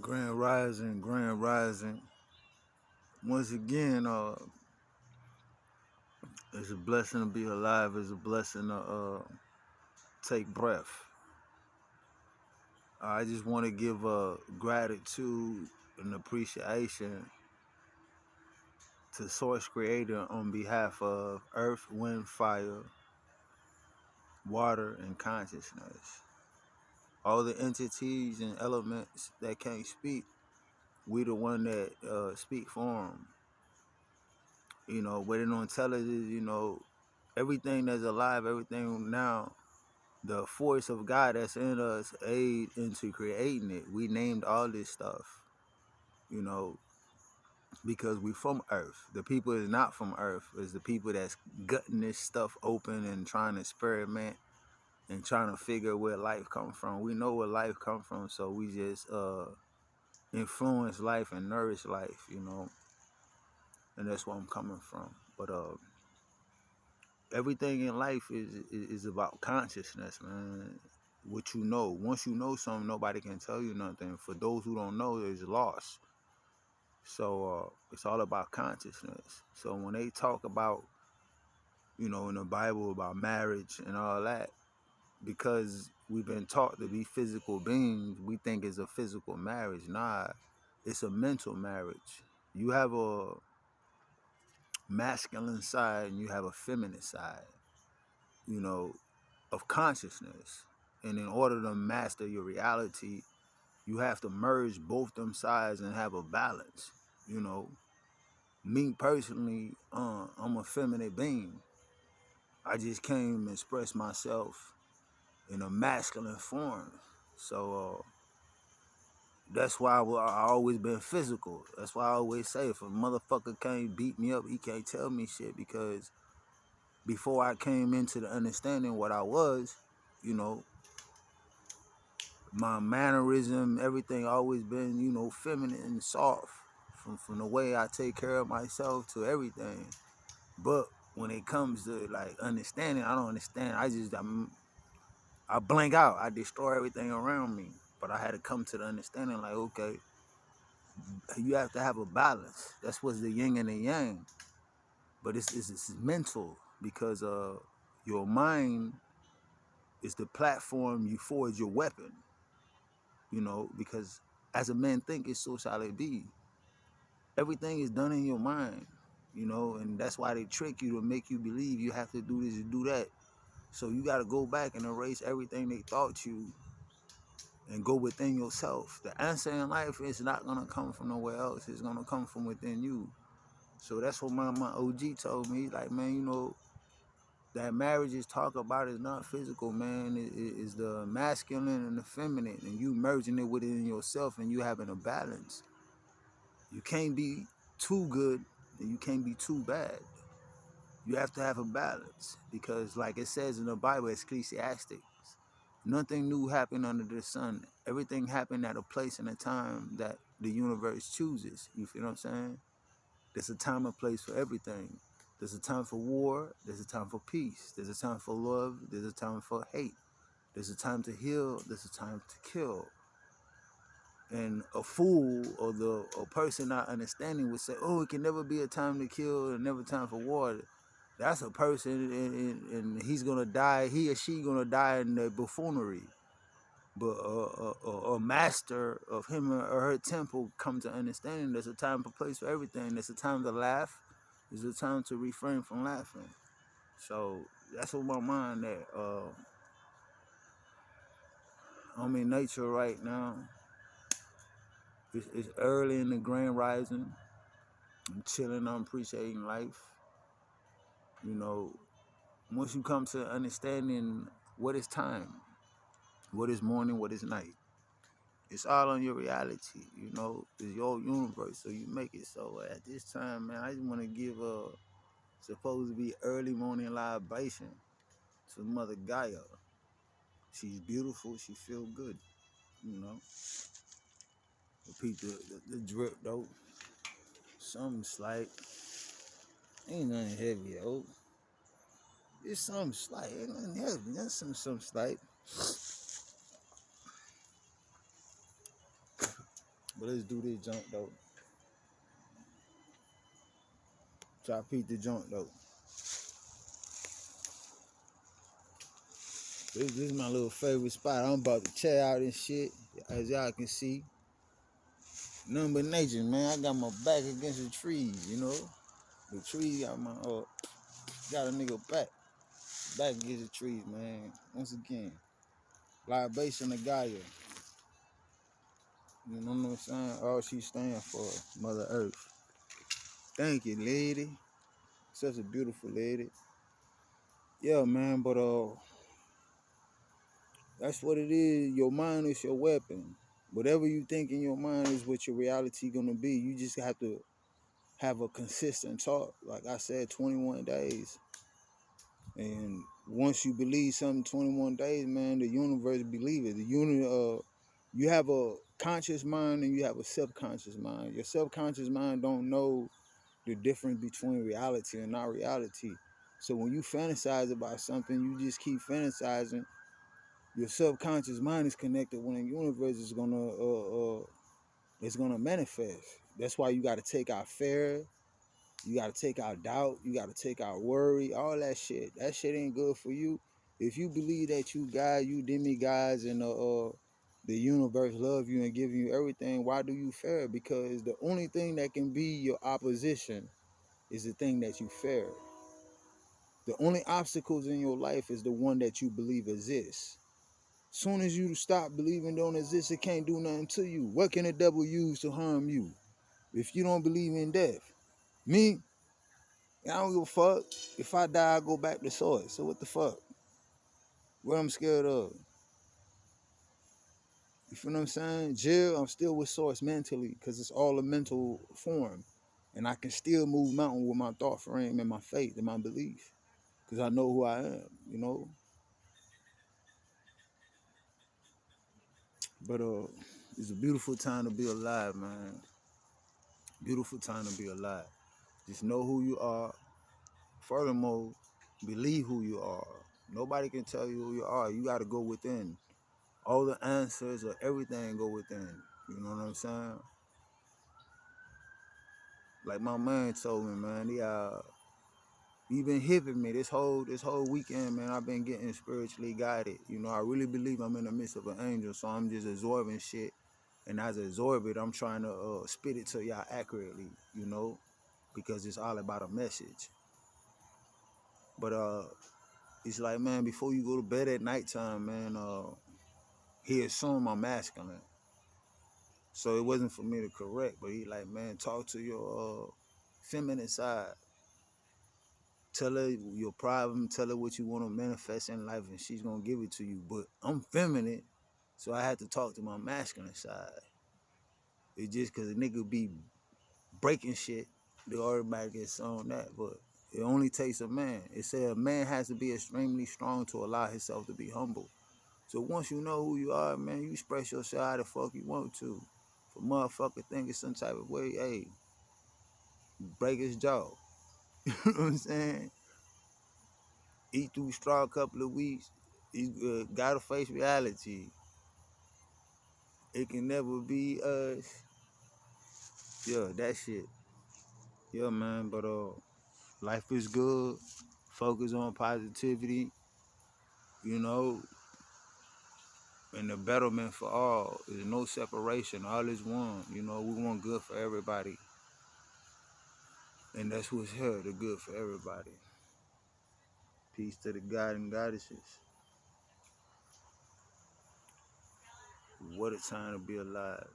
Grand Rising, Grand Rising. Once again, it's a blessing to be alive. It's a blessing to take breath. I just want to give gratitude and appreciation to Source Creator on behalf of Earth, Wind, Fire, Water, and Consciousness. All the entities and elements that can't speak, we the one that speak for them. You know, waiting on intelligence, everything that's alive, everything now, the force of God that's in us aid into creating it. We named all this stuff, you know, because we from Earth. The people is not from Earth. It's the people that's gutting this stuff open and trying to experiment and trying to figure where life come from. We know where life come from, so we just influence life and nourish life, and that's where I'm coming from. But everything in life is about consciousness, man. What you know. Once you know something, nobody can tell you nothing. For those who don't know, it's lost. So it's all about consciousness. So when they talk about, in the Bible about marriage and all that, because we've been taught to be physical beings, we think it's a physical marriage. Nah, it's a mental marriage. You have a masculine side and you have a feminine side, of consciousness. And in order to master your reality, you have to merge both them sides and have a balance. Me personally, I'm a feminine being. I just came and expressed myself in a masculine form. So that's why I always been physical. That's why I always say, if a motherfucker can't beat me up, he can't tell me shit, because before I came into the understanding what I was, you know, my mannerism, everything always been, feminine and soft. From the way I take care of myself to everything. But when it comes to like understanding, I don't understand. I blank out. I destroy everything around me. But I had to come to the understanding like, okay, you have to have a balance. That's what's the yin and the yang. But it's mental, because your mind is the platform you forge your weapon. Because as a man thinketh, so shall it be. Everything is done in your mind, and that's why they trick you to make you believe you have to do this and do that. So you got to go back and erase everything they taught you and go within yourself. The answer in life is not going to come from nowhere else. It's going to come from within you. So that's what my OG told me. Like, man, that marriages talk about is not physical, man. It is the masculine and the feminine, and you merging it within yourself, and you having a balance. You can't be too good and you can't be too bad. You have to have a balance, because like it says in the Bible, Ecclesiastes, nothing new happened under the sun. Everything happened at a place and a time that the universe chooses. You feel what I'm saying? There's a time and place for everything. There's a time for war. There's a time for peace. There's a time for love. There's a time for hate. There's a time to heal. There's a time to kill. And a fool or a person not understanding would say, oh, it can never be a time to kill and never time for war. That's a person, and he's going to die, he or she going to die in the buffoonery. But a master of him or her temple come to understanding there's a time and place for everything. There's a time to laugh. There's a time to refrain from laughing. So that's what my mind at. I'm in nature right now. It's early in the grand rising. I'm chilling, I'm appreciating life. Once you come to understanding what is time, what is morning, what is night, it's all on your reality. It's your universe, so you make it. So at this time, man, I just want to give supposed to be early morning libation to Mother Gaia. She's beautiful, she feel good, Repeat the drip, though. Something slight. Ain't nothing heavy, though. It's something slight. Ain't nothing heavy. That's something slight. But let's do this junk though. Try to peep the junk though. This is my little favorite spot. I'm about to check out this shit. As y'all can see. Nothing but nature, man. I got my back against the trees, you know. The trees got my got a nigga back against the trees, man. Once again, libation of Gaia. You know what I'm saying? All she stand for, Mother Earth. Thank you, lady. Such a beautiful lady. Yeah, man. But that's what it is. Your mind is your weapon. Whatever you think in your mind is what your reality gonna be. You just have to have a consistent talk. Like I said, 21 days. And once you believe something 21 days, man, the universe believe it. You have a conscious mind and you have a subconscious mind. Your subconscious mind don't know the difference between reality and not reality. So when you fantasize about something, you just keep fantasizing. Your subconscious mind is connected when the universe is gonna manifest. That's why you gotta take out fear. You gotta take out doubt. You gotta take out worry. All that shit. That shit ain't good for you. If you believe that you God, you demigods, and the universe love you and give you everything, why do you fear? Because the only thing that can be your opposition is the thing that you fear. The only obstacles in your life is the one that you believe exists. Soon as you stop believing don't exist, it can't do nothing to you. What can the devil use to harm you if you don't believe in death? Me, I don't give a fuck. If I die, I go back to source. So what the fuck? What I'm scared of? You feel what I'm saying? Jail, I'm still with source mentally because it's all a mental form. And I can still move mountain with my thought frame and my faith and my belief because I know who I am, you know? But it's a beautiful time to be alive, man. Beautiful time to be alive. Just know who you are. Furthermore, believe who you are. Nobody can tell you who you are. You got to go within. All the answers or everything go within. You know what I'm saying? Like my man told me, man, he been hipping me this whole weekend, man. I've been getting spiritually guided. You know, I really believe I'm in the midst of an angel, so I'm just absorbing shit. And as I absorb it, I'm trying to spit it to y'all accurately, you know, because it's all about a message. But it's like, man, before you go to bed at nighttime, man, he assumed I'm masculine. So it wasn't for me to correct, but he like, man, talk to your feminine side. Tell her your problem, tell her what you want to manifest in life, and she's gonna give it to you. But I'm feminine, so I had to talk to my masculine side. It's just cause a nigga be breaking shit, everybody gets on that, but it only takes a man. It said a man has to be extremely strong to allow himself to be humble. So once you know who you are, man, you express yourself how the fuck you want to. If a motherfucker think it's some type of way, hey, break his jaw. You know what I'm saying? Eat through straw a couple of weeks. You gotta face reality. It can never be us. Yeah, that shit. Yeah, man, but life is good. Focus on positivity, you know, and the betterment for all. There's no separation. All is one. You know, we want good for everybody. And that's what's here, the good for everybody. Peace to the God and goddesses. What a time to be alive.